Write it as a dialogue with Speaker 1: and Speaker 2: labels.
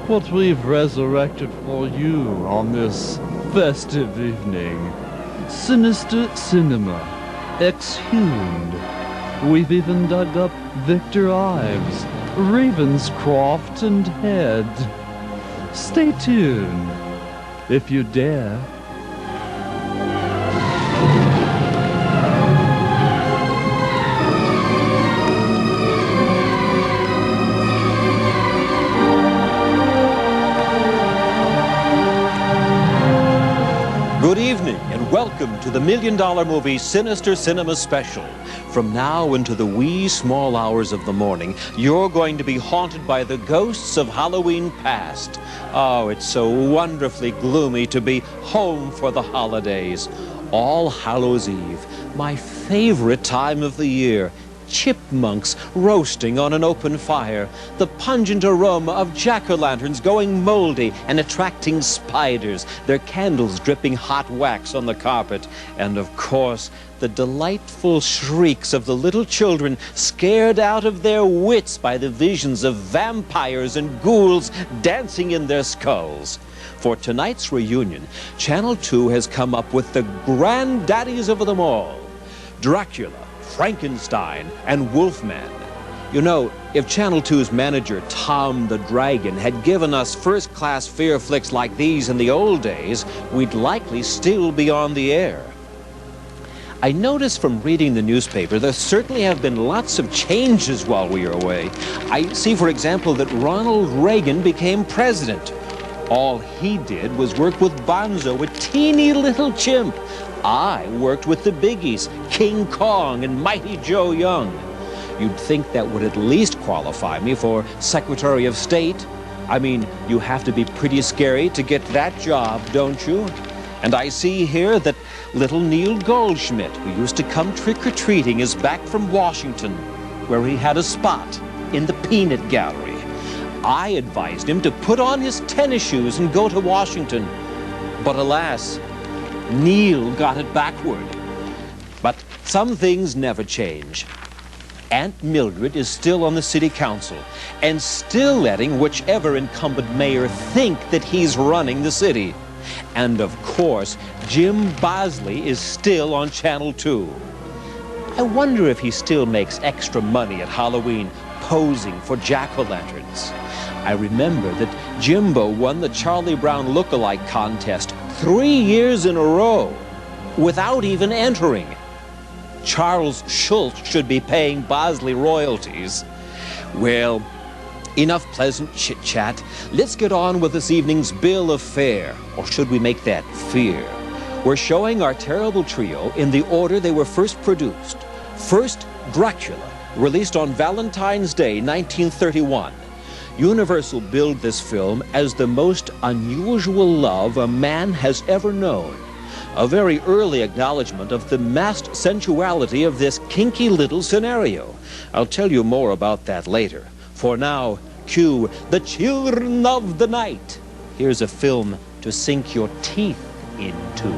Speaker 1: what we've resurrected for you on this festive evening. Sinister Cinema, exhumed. We've even dug up Victor Ives, Ravenscroft, and Head. Stay tuned, if you dare.
Speaker 2: Good evening and welcome to the $1 Million Movie Sinister Cinema Special. From now into the wee small hours of the morning, you're going to be haunted by the ghosts of Halloween past. Oh, it's so wonderfully gloomy to be home for the holidays. All Hallows Eve, my favorite time of the year. Chipmunks roasting on an open fire, the pungent aroma of jack-o'-lanterns going moldy and attracting spiders, their candles dripping hot wax on the carpet, and of course the delightful shrieks of the little children scared out of their wits by the visions of vampires and ghouls dancing in their skulls. For tonight's reunion, Channel 2 has come up with the granddaddies of them all: Dracula, Frankenstein, and Wolfman. You know, if Channel 2's manager, Tom the Dragon, had given us first-class fear flicks like these in the old days, we'd likely still be on the air. I noticed from reading the newspaper there certainly have been lots of changes while we were away. I see, for example, that Ronald Reagan became president. All he did was work with Bonzo, a teeny little chimp. I worked with the biggies, King Kong and Mighty Joe Young. You'd think that would at least qualify me for Secretary of State. I mean, you have to be pretty scary to get that job, don't you? And I see here that little Neil Goldschmidt, who used to come trick-or-treating, is back from Washington, where he had a spot in the peanut gallery. I advised him to put on his tennis shoes and go to Washington. But alas, Neil got it backward. But some things never change. Aunt Mildred is still on the city council and still letting whichever incumbent mayor think that he's running the city. And of course, Jim Bosley is still on Channel 2. I wonder if he still makes extra money at Halloween posing for jack-o'-lanterns. I remember that Jimbo won the Charlie Brown look-alike contest 3 years in a row without even entering. Charles Schultz should be paying Bosley royalties. Well, enough pleasant chit-chat. Let's get on with this evening's bill of fare, or should we make that fear? We're showing our terrible trio in the order they were first produced. First, Dracula, released on Valentine's Day, 1931. Universal billed this film as the most unusual love a man has ever known. A very early acknowledgement of the masked sensuality of this kinky little scenario. I'll tell you more about that later. For now, cue The Children of the Night. Here's a film to sink your teeth into.